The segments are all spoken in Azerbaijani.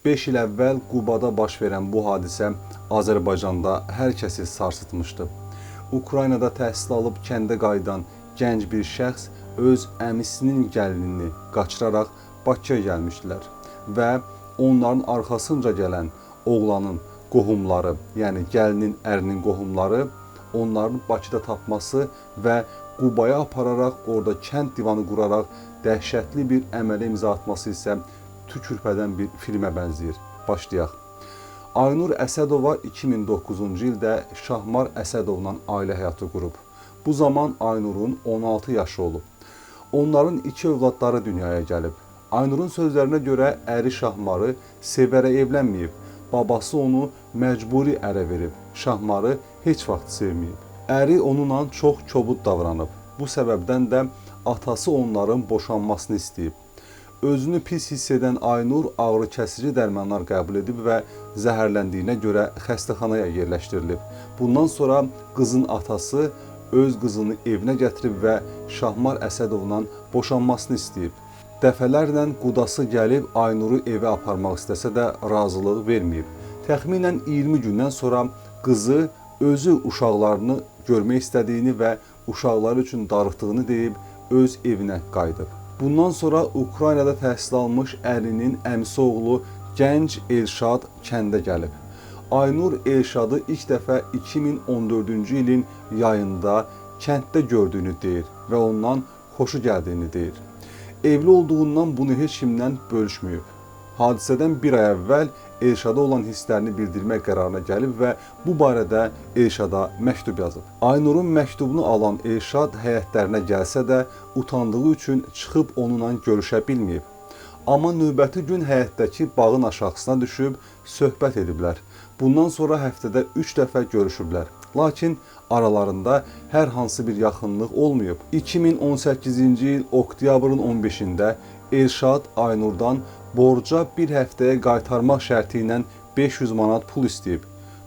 5 il əvvəl Qubada baş verən bu hadisə Azərbaycanda hər kəsi sarsıtmışdı. Ukraynada təhsil alıb kəndə qayıdan gənc bir şəxs öz əmisinin gəlinini qaçıraraq Bakıya gəlmişdilər və onların arxasınca gələn oğlanın qohumları, yəni gəlinin ərinin qohumları onların Bakıda tapması və Qubaya apararaq orada kənd divanı quraraq dəhşətli bir əmələ imza atması isə tükürpədən bir filmə bənzəyir. Başlayaq. Aynur Əsədova 2009-cu ildə Şahmar Əsədovla ailə həyatı qurub. Bu zaman Aynurun 16 yaşı olub. Onların 2 övladları dünyaya gəlib. Aynurun sözlərinə görə əri Şahmarı sevərək evlənməyib. Babası onu məcburi ərə verib. Şahmarı heç vaxt sevməyib. Əri onunla çox kobud davranıb. Bu səbəbdən də atası onların boşanmasını istəyib. Özünü pis hiss edən Aynur ağrı kəsici dərmanlar qəbul edib və zəhərləndiyinə görə xəstəxanaya yerləşdirilib. Bundan sonra qızın atası öz qızını evinə gətirib və Şahmar Əsədovla boşanmasını istəyib. Dəfələrlə qudası gəlib Aynuru evə aparmaq istəsə də razılıq verməyib. Təxminən 20 gündən sonra qızı özü uşaqlarını görmək istədiyini və uşaqları üçün darıxdığını deyib öz evinə qayıdıb. Bundan sonra Ukraynada təhsil almış ərinin əmisi oğlu gənc Elşad kəndə gəlib. Aynur Elşadı ilk dəfə 2014-cü ilin yayında kənddə gördüyünü deyir və ondan xoşu gəldiyini deyir. Evli olduğundan bunu heç kimlə bölüşməyib. Hadisədən bir ay əvvəl Elşada olan hisslərini bildirmək qərarına gəlib və bu barədə Elşada məktub yazıb. Aynurun məktubunu alan Elşad həyətlərinə gəlsə də utandığı üçün çıxıb onunla görüşə bilməyib. Amma növbəti gün həyətdəki bağın aşağısına düşüb söhbət ediblər. Bundan sonra həftədə 3 dəfə görüşüblər. Lakin aralarında hər hansı bir yaxınlıq olmayıb. 2018-ci il oktyabrın 15-də Elşad Aynurdan borca bir həftəyə qaytarmaq şərti ilə 500 manat pul istəyib.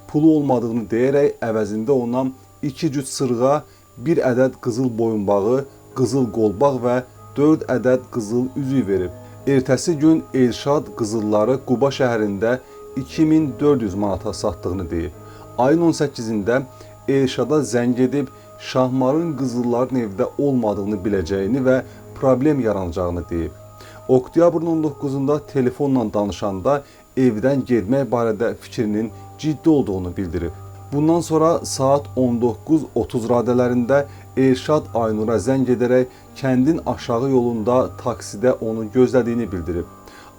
Pulu olmadığını deyərək əvəzində ona 2 cüt sırğa, 1 ədəd qızıl boyunbağı, qızıl qolbaq və 4 ədəd qızıl üzük verib. Ertəsi gün Elşad qızılları Quba şəhərində 2400 manata satdığını deyib. Ayın 18-də Elşada zəng edib Şahmarın qızılların evdə olmadığını biləcəyini və problem yaranacağını deyib. Oktyabrın 19-da telefonla danışanda evdən getmək barədə fikrinin ciddi olduğunu bildirib. Bundan sonra saat 19:30 radələrində Elşad Aynura zəng edərək kəndin aşağı yolunda taksidə onu gözlədiyini bildirib.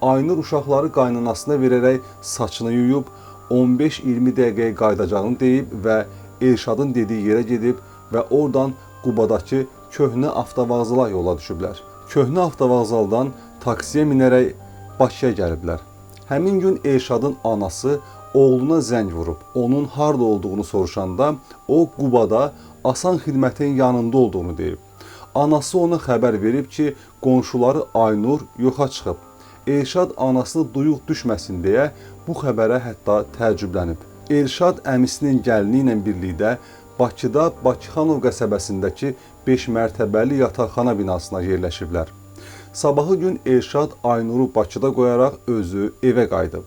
Aynur uşaqları qaynanasına verərək saçını yuyub 15-20 dəqiqəyə qayıdacağını deyib və Elşadın dediyi yerə gedib və oradan Qubadakı köhnə avtovağzala yola düşüblər. Köhnə avtovağzaldan taksiyə minərək Bakıya gəliblər. Həmin gün Elşadın anası oğluna zəng vurub, onun harda olduğunu soruşanda o Qubada Asan Xidmətin yanında olduğunu deyib. Anası ona xəbər verib ki, qonşuları Aynur yoxa çıxıb. Elşad anasını duyuq düşməsin deyə bu xəbərə hətta təəccüblənib. Elşad əmisinin gəlini ilə birlikdə Bakıda Bakıxanov qəsəbəsindəki 5 mərtəbəli yataqxana binasına yerləşiblər. Sabahı gün Elşad Aynuru Bakıda qoyaraq özü evə qayıdıb.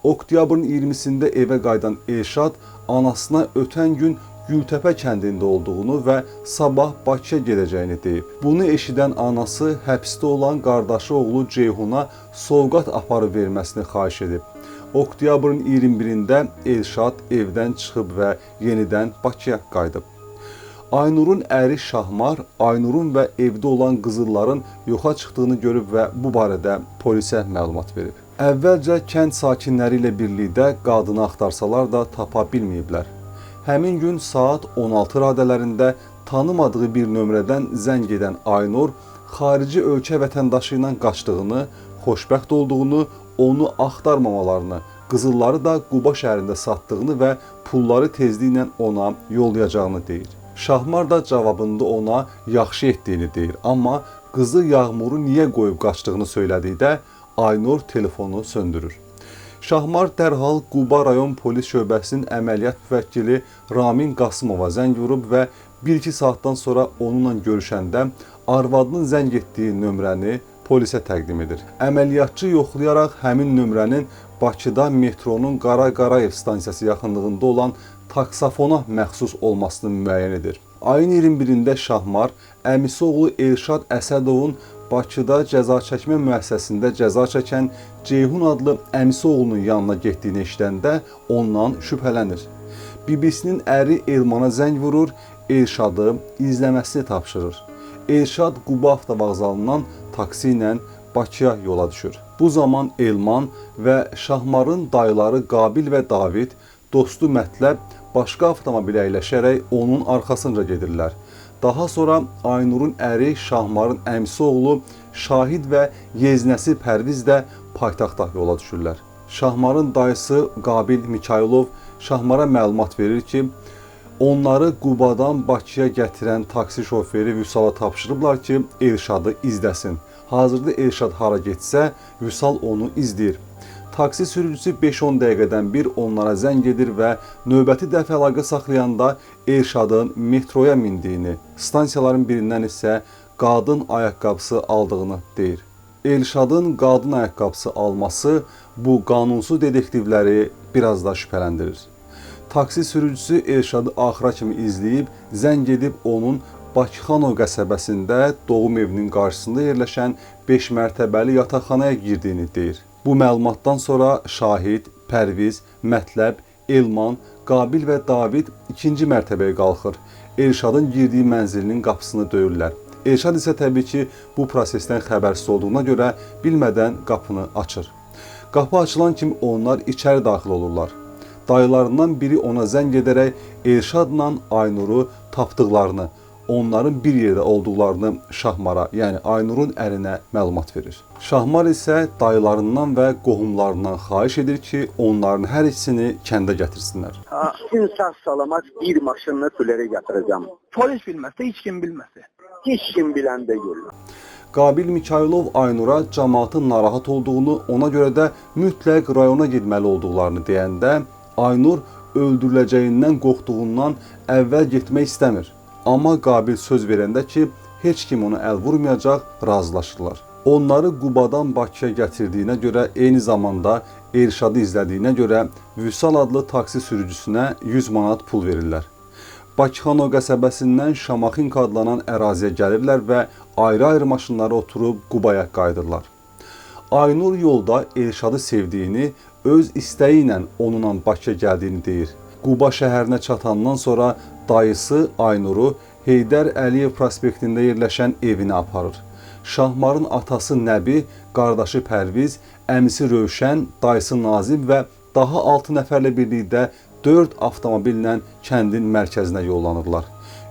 Oktyabrın 20-sində evə qayıdan Elşad anasına ötən gün Gültəpə kəndində olduğunu və sabah Bakıya gedəcəyini deyib. Bunu eşidən anası həbsdə olan qardaşı oğlu Ceyhuna sovqat aparıb verməsini xahiş edib. Oktyabrın 21-də Elşad evdən çıxıb və yenidən Bakıya qayıdıb. Aynurun əri Şahmar, Aynurun və evdə olan qızılların yoxa çıxdığını görüb və bu barədə polisə məlumat verib. Əvvəlcə kənd sakinləri ilə birlikdə qadını axtarsalar da tapa bilməyiblər. Həmin gün saat 16 radələrində tanımadığı bir nömrədən zəng edən Aynur, xarici ölkə vətəndaşı ilə qaçdığını, xoşbəxt olduğunu, onu axtarmamalarını, qızılları da Quba şəhərində satdığını və pulları tezliklə ona yollayacağını deyir. Şahmar da cavabında ona yaxşı etdiyini deyir, amma qızı Yağmuru niyə qoyub qaçdığını söylədikdə Aynur telefonu söndürür. Şahmar dərhal Quba rayon polis şöbəsinin əməliyyat müvəkkili Ramin Qasımova zəng vurub və 1-2 saatdan sonra onunla görüşəndə arvadının zəng etdiyi nömrəni polisə təqdim edir. Əməliyyatçı yoxlayaraq həmin nömrənin Bakıda metronun Qara Qarayev stansiyası yaxınlığında olan taksafona məxsus olmasını müəyyən edir. Ayın 21-də Şahmar əmisi oğlu Elşad Əsədovun Bakıda cəza çəkmə müəssisəsində cəza çəkən Ceyhun adlı əmisi oğlunun yanına getdiyini eşidəndə ondan şübhələnir. BBC-nin əri Elmana zəng vurur, Elşadı izləməsini tapşırır. Elşad Quba avtovağzalından taksi ilə Bakıya yola düşür. Bu zaman Elman və Şahmarın dayıları Qabil və David, dostu Mətləb başqa avtomobilə əyləşərək onun arxasınca gedirlər. Daha sonra Aynurun əri Şahmarın əmisi oğlu Şahid və yeznəsi Pərviz də paytaxta yola düşürlər. Şahmarın dayısı Qabil Mikailov Şahmara məlumat verir ki, onları Qubadan Bakıya gətirən taksi şoförü Vüsala tapşırıblar ki, Elşadı izləsin. Hazırda Elşad hara getsə, Vüsal onu izləyir. Taksi sürücüsü 5-10 dəqiqədən bir onlara zəng edir və növbəti dəfə əlaqə saxlayanda Elşadın metroya mindiyini, stansiyaların birindən isə qadın ayaqqabısı aldığını deyir. Elşadın qadın ayaqqabısı alması bu qanunsuz detektivləri biraz da şübhələndirir. Taksi sürücüsü Elşadı axıra kimi izləyib, zəng edib onun Bakıxanov qəsəbəsində doğum evinin qarşısında yerləşən 5 mərtəbəli yataqxanaya girdiyini deyir. Bu məlumatdan sonra Şahid, Pərviz, Mətləb, Elman, Qabil və David ikinci mərtəbəyə qalxır. Elşadın girdiyi mənzilinin qapısını döyürlər. Elşad isə təbii ki, bu prosesdən xəbərsiz olduğuna görə bilmədən qapını açır. Qapı açılan kimi onlar içəri daxil olurlar. Dayılarından biri ona zəng edərək Elşadla Aynuru tapdıqlarını, onların bir yerdə olduqlarını Şahmara, yəni Aynurun ərinə məlumat verir. Şahmar isə dayılarından və qohumlarından xahiş edir ki, onların hər ikisini kəndə gətirsinlər. Sizin sağ salamat bir maşınla tülərə gətirəcəm. Polis bilməsə, heç kim bilməsə. Heç kim biləndə görür. Qabil Mikailov Aynura cəmaatın narahat olduğunu, ona görə də mütləq rayona getməli olduqlarını deyəndə, Aynur öldürüləcəyindən qorxduğundan əvvəl getmək istəmir. Amma Qabil söz verəndə ki, heç kim ona əl vurmayacaq, razılaşırlar. Onları Qubadan Bakıya gətirdiyinə görə, eyni zamanda Elşadı izlədiyinə görə Vüsal adlı taksi sürücüsünə 100 manat pul verirlər. Bakıxanov qəsəbəsindən Şamaxinka adlanan əraziyə gəlirlər və ayrı-ayrı maşınlara oturub Qubaya qayıdırlar. Aynur yolda Elşadı sevdiyini, öz istəyi ilə onunla Bakıya gəldiyini deyir. Quba şəhərinə çatandan sonra dayısı Aynuru Heydər Əliyev prospektində yerləşən evinə aparır. Şahmarın atası Nəbi, qardaşı Pərviz, əmisi Rövşən, dayısı Nazim və daha 6 nəfərlə birlikdə 4 avtomobillə kəndin mərkəzinə yollanırlar.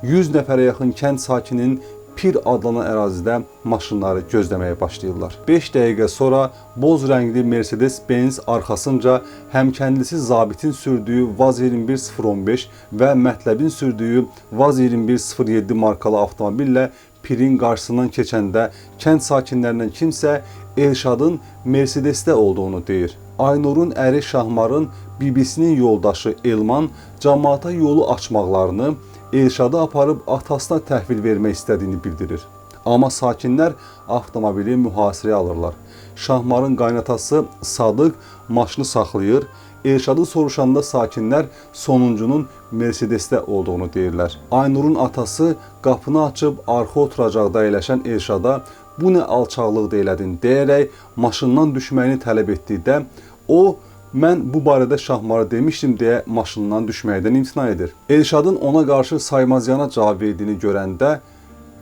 100 nəfərə yaxın kənd sakininin Pir adlanan ərazidə maşınları gözləməyə başlayırlar. 5 dəqiqə sonra boz rəngli Mercedes-Benz arxasınca həmkəndlisi zabitin sürdüyü Vaz 21015 və Mətləbin sürdüyü Vaz 2107 markalı avtomobillə Pirin qarşısından keçəndə kənd sakinlərindən kimsə Elşadın Mercedesdə olduğunu deyir. Aynurun əri Şahmarın BBC-nin yoldaşı Elman cəmaata yolu açmaqlarını, Elşadı aparıb atasına təhvil vermək istədiyini bildirir. Amma sakinlər avtomobili mühasirəyə alırlar. Şahmarın qaynatası Sadıq maşını saxlayır. Elşadı soruşanda sakinlər sonuncunun Mercedesdə olduğunu deyirlər. Aynurun atası qapını açıb arxa oturacaqda əyləşən Elşada bu nə alçaqlıq elədin deyərək maşından düşməyini tələb etdikdə o, mən bu barədə Şahmara demişdim deyə maşından düşməkdən imtina edir. Elşadın ona qarşı saymazyana cavab verdiyini görəndə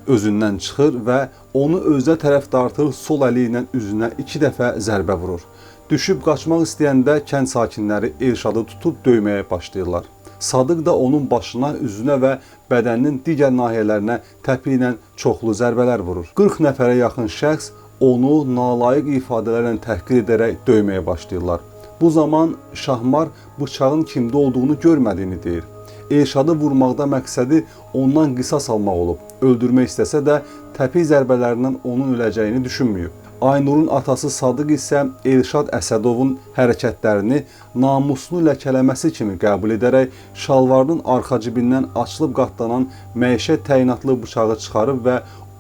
özündən çıxır və onu özünə tərəf dartır, sol əli ilə üzünə 2 dəfə zərbə vurur. Düşüb qaçmaq istəyəndə kənd sakinləri Elşadı tutub döyməyə başlayırlar. Sadıq da onun başına, üzünə və bədəninin digər nahiyələrinə təpi ilə çoxlu zərbələr vurur. 40 nəfərə yaxın şəxs onu nalayiq ifadələrlə təhqir edərək döyməyə başlayırlar. Bu zaman Şahmar bıçağın kimdə olduğunu görmədiyini deyir. Elşadı vurmaqda məqsədi ondan qisas almaq olub. Öldürmək istəsə də təpi zərbələrindən onun öləcəyini düşünməyib. Aynurun atası Sadıq isə Elşad Əsədovun hərəkətlərini namusunu ləkələməsi kimi qəbul edərək şalvarının arxa cibindən açılıb qatlanan məişət təyinatlı bıçağı çıxarıb və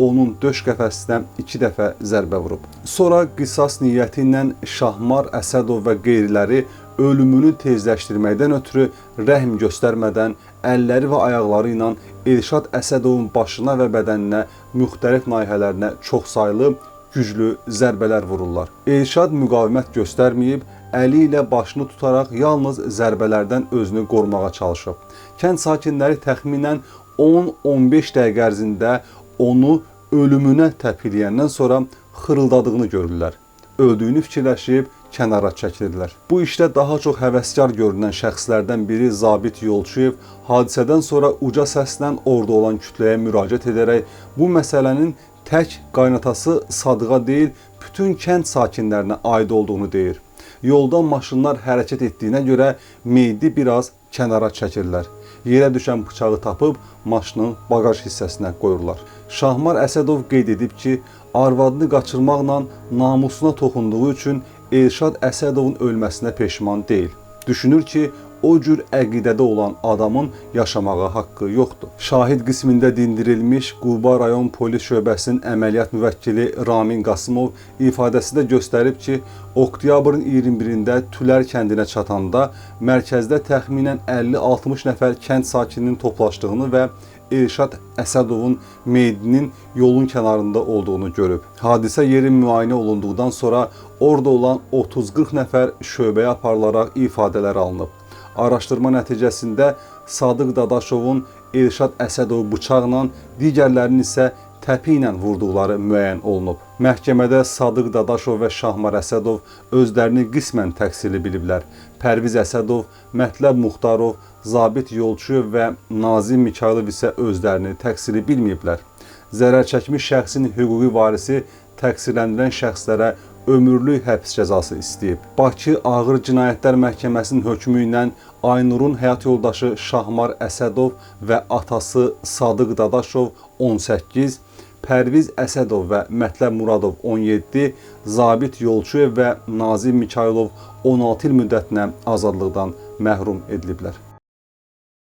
onun döş qəfəsinə 2 dəfə zərbə vurub. Sonra qisas niyyəti ilə Şahmar Əsədov və qeyriləri ölümünü tezləşdirməkdən ötürü rəhm göstərmədən əlləri və ayaqları ilə Elşad Əsədovun başına və bədəninə müxtəlif nahiyələrinə çoxsaylı güclü zərbələr vururlar. Elşad müqavimət göstərməyib, əli ilə başını tutaraq yalnız zərbələrdən özünü qorumağa çalışıb. Kənd sakinləri təxminən 10-15 dəqiqə ərzində onu ölümünə təpikləyəndən sonra xırıldadığını görürlər. Öldüyünü fikirləşib kənara çəkilirlər. Bu işdə daha çox həvəskar görünən şəxslərdən biri Zabit Yolçuyev hadisədən sonra uca səslə orada olan kütləyə müraciət edərək bu məsələnin tək qaynatası Sadığa deyil, bütün kənd sakinlərinə aid olduğunu deyir. Yolda maşınlar hərəkət etdiyinə görə meyidi biraz kənara çəkirlər. Yerə düşən bıçağı tapıb maşının bagaj hissəsinə qoyurlar. Şahmar Əsədov qeyd edib ki, arvadını qaçırmaqla namusuna toxunduğu üçün Elşad Əsədovun ölməsinə peşman deyil. Düşünür ki, o cür əqidədə olan adamın yaşamağa haqqı yoxdur. Şahid qismində dindirilmiş Quba rayon polis şöbəsinin əməliyyat müvəkkili Ramin Qasımov ifadəsində göstərib ki, oktyabrın 21-də Tülər kəndinə çatanda mərkəzdə təxminən 50-60 nəfər kənd sakininin toplaşdığını və Elşad Əsədovun meyidinin yolun kənarında olduğunu görüb. Hadisə yeri müayinə olunduqdan sonra orada olan 30-40 nəfər şöbəyə aparılaraq ifadələr alınıb. Araşdırma nəticəsində Sadıq Dadaşovun Elşad Əsədov bıçaqla, digərlərinin isə təpi ilə vurduqları müəyyən olunub. Məhkəmədə Sadıq Dadaşov və Şahmar Əsədov özlərini qismən təqsirli biliblər. Pərviz Əsədov, Mətləb Muxtarov, Zabit Yolçuyev və Nazim Mikailov isə özlərini təqsirli bilməyiblər. Zərər çəkmiş şəxsin hüquqi varisi təqsirləndirilən şəxslərə ömürlük həbs cəzası istəyib. Bakı Ağır Cinayətlər Məhkəməsinin hökmü ilə Aynurun həyat yoldaşı Şahmar Əsədov və atası Sadıq Dadaşov 18, Pərviz Əsədov və Mətləb Muradov 17, Zabit Yolçuyev və Nazim Mikailov 16 il müddətinə azadlıqdan məhrum ediliblər.